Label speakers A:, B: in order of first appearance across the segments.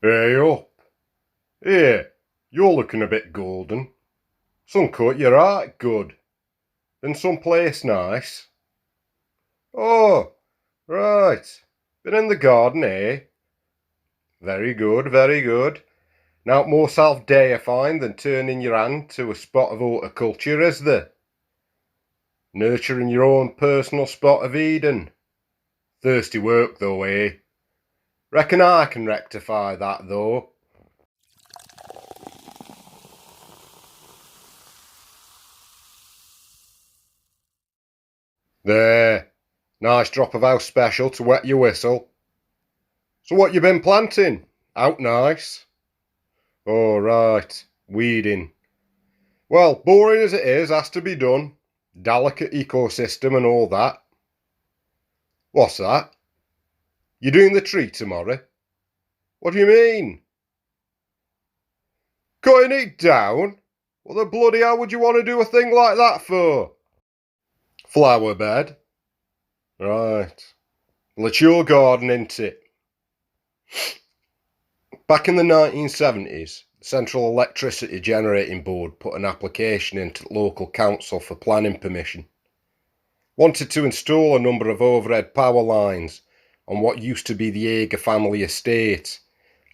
A: Hey up. Here, you're looking a bit golden. Sun cut you right good. Been someplace nice? Oh, right. Been in the garden, eh? Very good, very good. Now more self-deifying than turning your hand to a spot of horticulture, is there? Nurturing your own personal spot of Eden. Thirsty work though, eh? Reckon I can rectify that though. There. Nice drop of house special to wet your whistle. So what you been planting? Out nice? Oh, right. Weeding. Well, boring as it is, has to be done. Delicate ecosystem and all that. What's that? You doing the tree tomorrow? What do you mean? Cutting it down? What the bloody hell would you want to do a thing like that for? Flower bed? Right. Well, it's your garden, ain't it? Back in the 1970s, the Central Electricity Generating Board put an application into local council for planning permission. Wanted to install a number of overhead power lines on what used to be the Yeager family estate,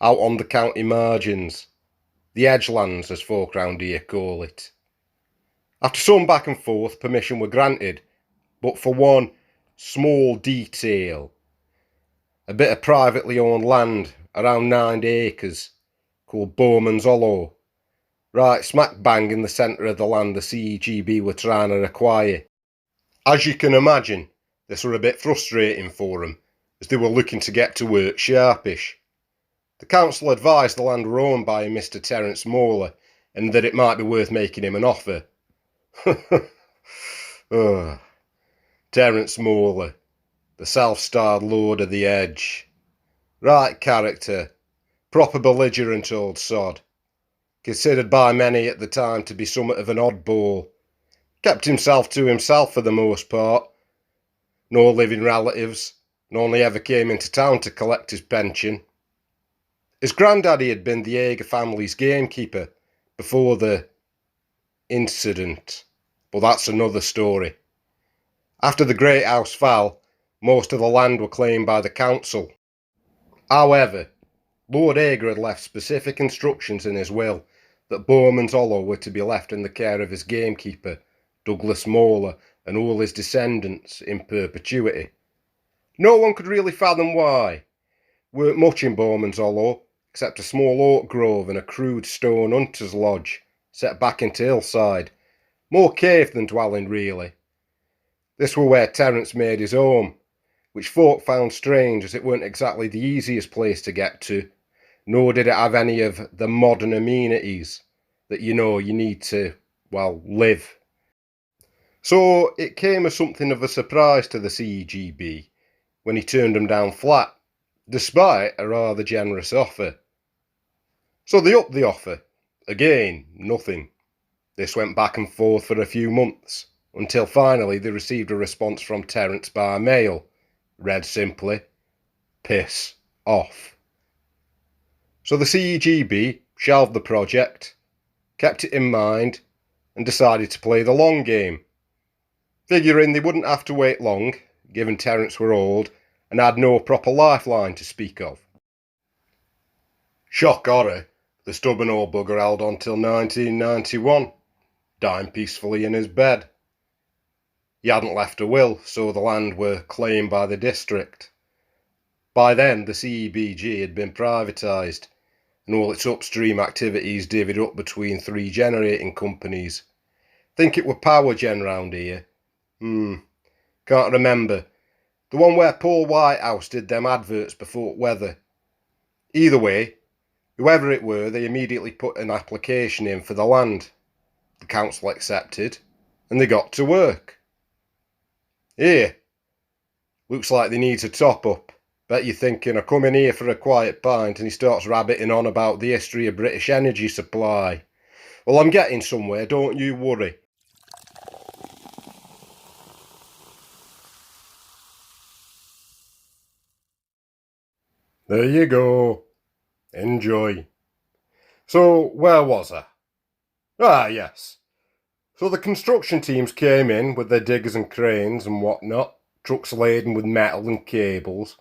A: out on the county margins, the edgelands as folk round here call it. After some back and forth, permission were granted, but for one small detail. A bit of privately owned land, around 9 acres, called Bowman's Hollow, right smack bang in the centre of the land the CEGB were trying to acquire. As you can imagine, this were a bit frustrating for them, as they were looking to get to work sharpish. The council advised the land were owned by a Mr. Terence Moeller, and that it might be worth making him an offer. Oh, Terence Moeller, the self-styled Lord of the Edge. Right character, proper belligerent old sod. Considered by many at the time to be somewhat of an oddball. Kept himself to himself for the most part. No living relatives, and only ever came into town to collect his pension. His granddaddy had been the Yeager family's gamekeeper before the incident, but that's another story. After the Great House fell, most of the land were claimed by the council. However, Lord Yeager had left specific instructions in his will that Bowman's Hollow were to be left in the care of his gamekeeper, Douglas Moeller, and all his descendants in perpetuity. No one could really fathom why. Weren't much in Bowman's Hollow, except a small oak grove and a crude stone hunter's lodge set back into hillside. More cave than dwelling, really. This were where Terence made his home, which folk found strange as it weren't exactly the easiest place to get to, nor did it have any of the modern amenities that you need to, well, live. So it came as something of a surprise to the CEGB when he turned them down flat, despite a rather generous offer. So they upped the offer. Again, nothing. This went back and forth for a few months, until finally they received a response from Terence by mail. Read simply, piss off. So the CEGB shelved the project, kept it in mind, and decided to play the long game, figuring they wouldn't have to wait long, given Terence were old and had no proper lifeline to speak of. Shock horror, the stubborn old bugger held on till 1991, dying peacefully in his bed. He hadn't left a will, so the land were claimed by the district. By then, the CEBG had been privatised, and all its upstream activities divvied up between 3 generating companies. Think it were Power Gen round here. Can't remember. The one where Paul Whitehouse did them adverts before weather. Either way, whoever it were, they immediately put an application in for the land. The council accepted, and they got to work. Here, looks like they need a top up. Bet you're thinking I come in here for a quiet pint and he starts rabbiting on about the history of British energy supply. Well, I'm getting somewhere, don't you worry. There you go. Enjoy. So, where was I? Ah, yes. So the construction teams came in with their diggers and cranes and whatnot, trucks laden with metal and cables,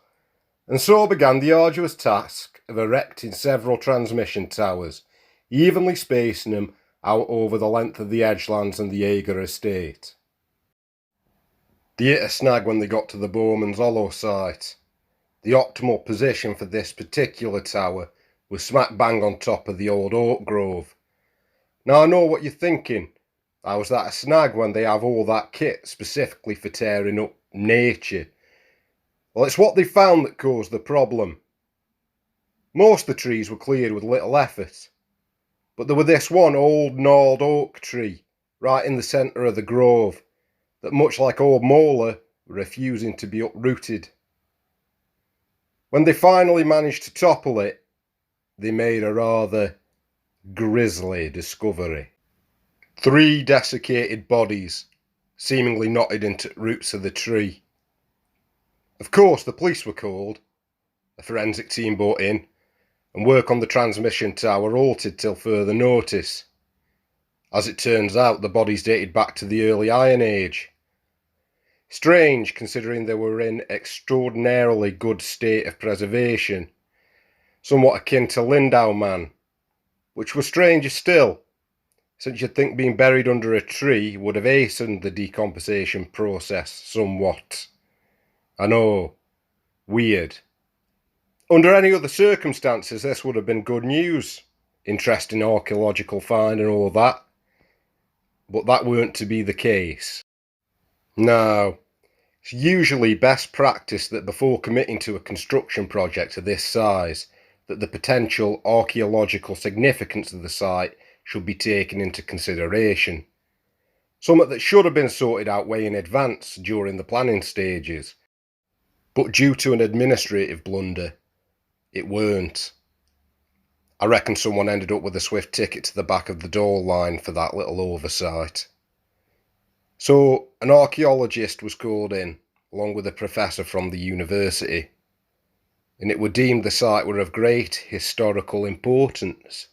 A: and so began the arduous task of erecting several transmission towers, evenly spacing them out over the length of the edgelands and the Jaeger estate. They hit a snag when they got to the Bowman's Hollow site. The optimal position for this particular tower was smack bang on top of the old oak grove. Now I know what you're thinking. How was that a snag when they have all that kit specifically for tearing up nature? Well, it's what they found that caused the problem. Most of the trees were cleared with little effort, but there was this one old gnarled oak tree right in the centre of the grove that, much like old Mola, were refusing to be uprooted. When they finally managed to topple it, they made a rather grisly discovery. 3 desiccated bodies, seemingly knotted into the roots of the tree. Of course, the police were called, a forensic team brought in, and work on the transmission tower halted till further notice. As it turns out, the bodies dated back to the early Iron Age. Strange, considering they were in extraordinarily good state of preservation, somewhat akin to Lindau Man, which was stranger still, since you'd think being buried under a tree would have hastened the decomposition process somewhat. I know, weird. Under any other circumstances, this would have been good news. Interesting archaeological find and all that. But that weren't to be the case. Now, it's usually best practice that before committing to a construction project of this size, that the potential archaeological significance of the site should be taken into consideration. Something that should have been sorted out way in advance during the planning stages. But due to an administrative blunder, it weren't. I reckon someone ended up with a swift ticket to the back of the door line for that little oversight. So, an archaeologist was called in, along with a professor from the university, and it were deemed the site were of great historical importance.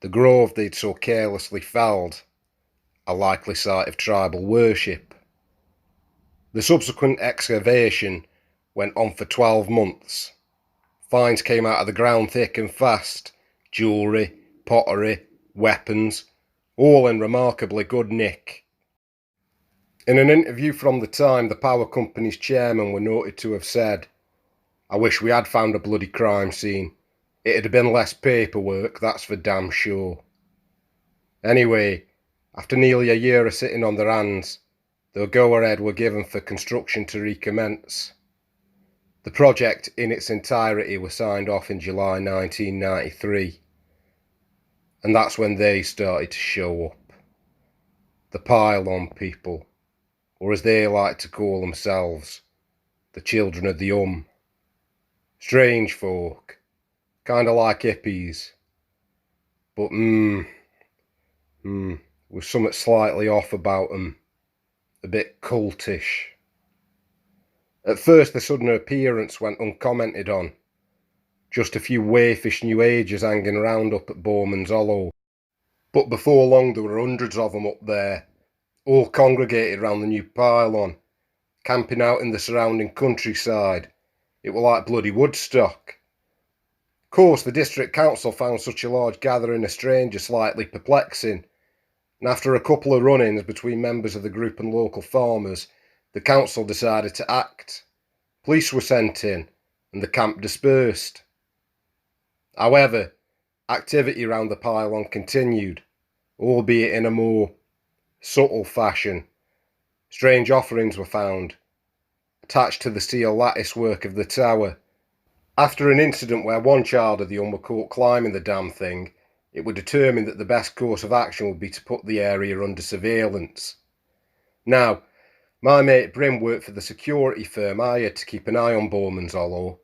A: The grove they'd so carelessly felled, a likely site of tribal worship. The subsequent excavation went on for 12 months. Finds came out of the ground thick and fast, jewellery, pottery, weapons, all in remarkably good nick. In an interview from the time, the power company's chairman were noted to have said, "I wish we had found a bloody crime scene. It'd have been less paperwork, that's for damn sure." Anyway, after nearly a year of sitting on their hands, the go-ahead were given for construction to recommence. The project in its entirety was signed off in July 1993, and that's when they started to show up. The pylon people, or as they like to call themselves, the children of the Strange folk, kinda like hippies, but with something slightly off about them, a bit cultish. At first the sudden appearance went uncommented on, just a few waifish New Agers hanging around up at Bowman's Hollow. But before long there were hundreds of them up there, all congregated round the new pylon, camping out in the surrounding countryside. It were like bloody Woodstock. Of course, the district council found such a large gathering of strangers slightly perplexing, and after a couple of run-ins between members of the group and local farmers, the council decided to act. Police were sent in, and the camp dispersed. However, activity around the pylon continued, albeit in a more subtle fashion. Strange offerings were found, attached to the steel lattice work of the tower. After an incident where one child of the were caught climbing the damn thing, it was determined that the best course of action would be to put the area under surveillance. Now, my mate Brim worked for the security firm hired to keep an eye on Bowman's Hollow.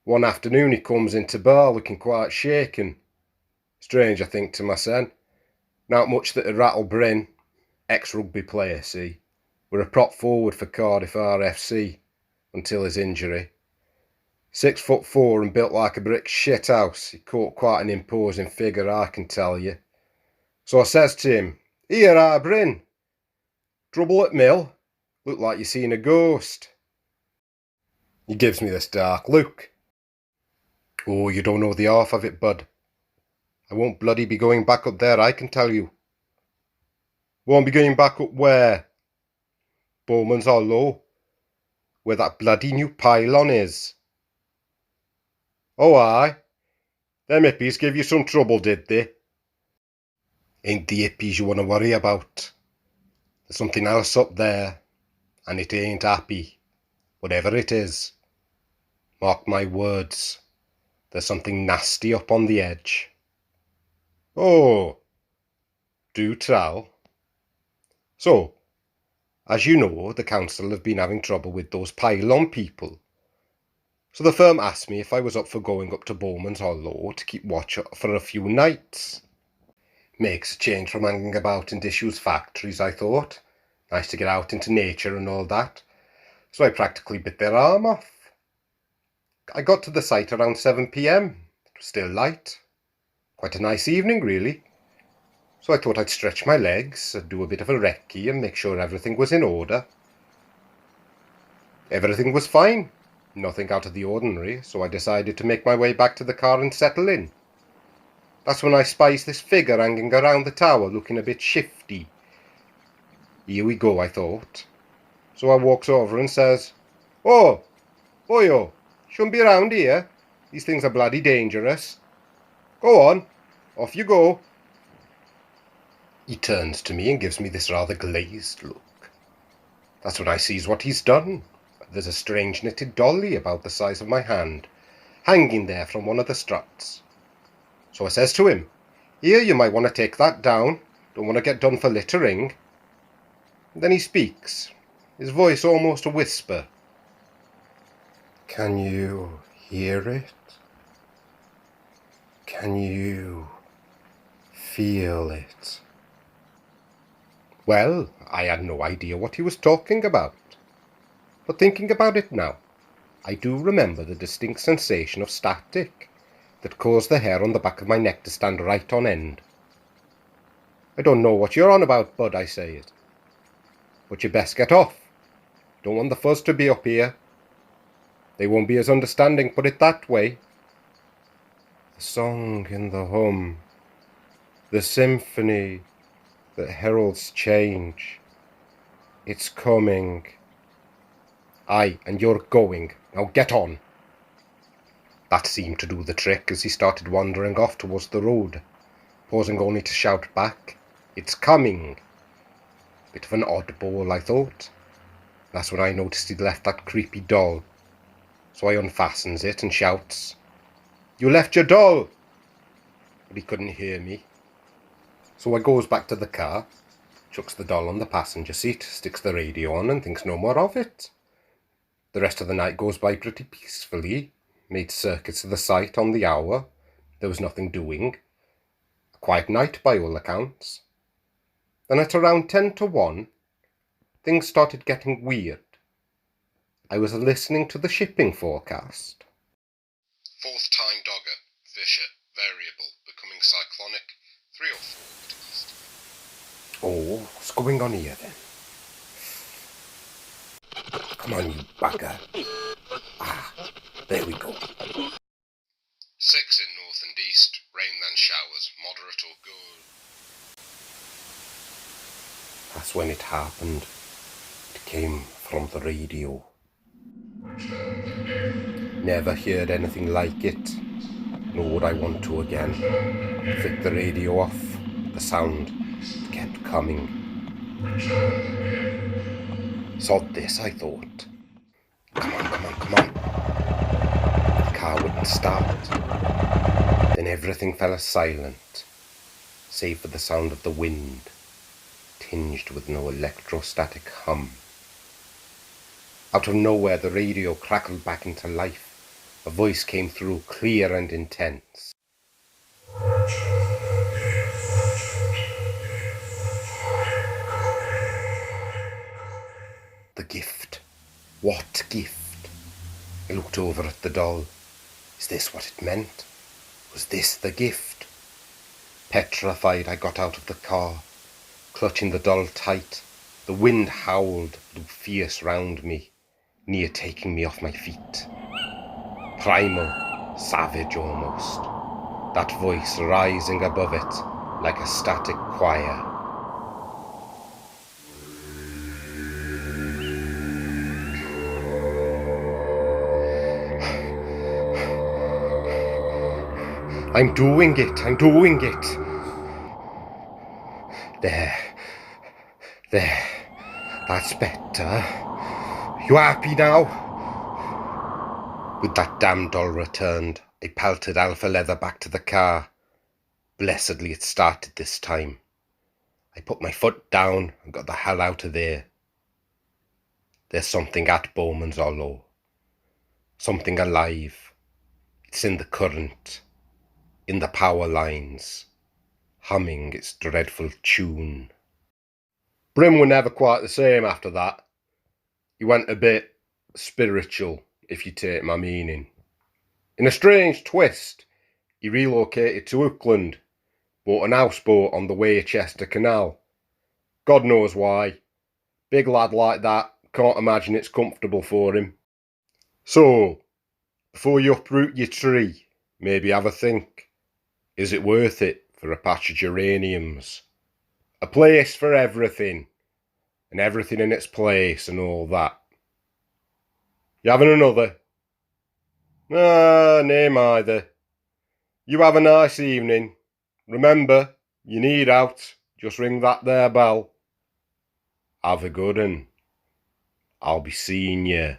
A: One afternoon he comes into bar looking quite shaken. Strange, I think to myself. Not much that had rattled Brin, ex-rugby player, see, were a prop forward for Cardiff RFC, until his injury. 6'4" and built like a brick shithouse. He caught quite an imposing figure, I can tell you. So I says to him, "Here, I Bryn. Trouble at mill? Look like you seen a ghost." He gives me this dark look. "Oh, you don't know the half of it, bud. I won't bloody be going back up there, I can tell you." "Won't be going back up where?" "Bowman's Hollow, where that bloody new pylon is." "Oh, aye? Them hippies give you some trouble, did they?" "Ain't the hippies you want to worry about. There's something else up there, and it ain't happy, whatever it is. Mark my words, there's something nasty up on the edge." "Oh, do tell." "So, as you know, the council have been having trouble with those pylon people. So the firm asked me if I was up for going up to Bowman's Hollow to keep watch for a few nights. Makes a change from hanging about in disused factories, I thought. Nice to get out into nature and all that. So I practically bit their arm off. I got to the site around 7 p.m. It was still light. Quite a nice evening, really. So I thought I'd stretch my legs, do a bit of a recce and make sure everything was in order. Everything was fine. Nothing out of the ordinary, so I decided to make my way back to the car and settle in. That's when I spies this figure hanging around the tower looking a bit shifty. Here we go, I thought. So I walks over and says, "Oh, boyo, shouldn't be around here. These things are bloody dangerous. Go on, off you go." He turns to me and gives me this rather glazed look. That's when I sees what he's done. There's a strange knitted dolly about the size of my hand, hanging there from one of the struts. So I says to him, "Here, you might want to take that down. Don't want to get done for littering." And then he speaks, his voice almost a whisper. "Can you hear it? Can you feel it?" Well, I had no idea what he was talking about. But thinking about it now, I do remember the distinct sensation of static that caused the hair on the back of my neck to stand right on end. "I don't know what you're on about, bud," I say it. "But you best get off. Don't want the fuzz to be up here. They won't be as understanding, put it that way. The song in the hum, the symphony that heralds change. It's coming. Aye, and you're going. Now get on." That seemed to do the trick as he started wandering off towards the road, pausing only to shout back, "It's coming." Bit of an oddball, I thought. That's when I noticed he'd left that creepy doll. So I unfastens it and shouts, "You left your doll!" But he couldn't hear me. So I goes back to the car, chucks the doll on the passenger seat, sticks the radio on and thinks no more of it. The rest of the night goes by pretty peacefully. Made circuits to the site on the hour. There was nothing doing. A quiet night by all accounts. Then at around 10 to 1, things started getting weird. I was listening to the shipping forecast. Fourth time dogger, Fisher, variable, becoming cyclonic, 3 or 4 to east. Oh, what's going on here then? Come on, you bugger. Ah, there we go. 6 in north and east, rain then showers, moderate or good. That's when it happened. It came from the radio. Never heard anything like it, nor would I want to again. Flicked the radio off, the sound kept coming. Sod this, I thought. Come on, come on, come on. The car wouldn't start. Then everything fell silent, save for the sound of the wind, tinged with no electrostatic hum. Out of nowhere the radio crackled back into life. A voice came through, clear and intense. The gift. What gift? I looked over at the doll. Is this what it meant? Was this the gift? Petrified, I got out of the car, clutching the doll tight. The wind howled, blew fierce round me, near taking me off my feet. Primal, savage almost, that voice rising above it like a static choir. I'm doing it. There, that's better. You happy now? With that damn doll returned, I pelted Alpha Leather back to the car. Blessedly it started this time. I put my foot down and got the hell out of there. There's something at Bowman's Hollow. Something alive. It's in the current, in the power lines, humming its dreadful tune. Brim were never quite the same after that. He went a bit spiritual, if you take my meaning. In a strange twist, he relocated to Auckland, bought an houseboat on the Worcester Canal. God knows why. Big lad like that, can't imagine it's comfortable for him. So, before you uproot your tree, maybe have a think. Is it worth it for a patch of geraniums? A place for everything, and everything in its place and all that. You having another? Name either. You have a nice evening. Remember, you need out, just ring that there bell. Have a good 'un. I'll be seeing you.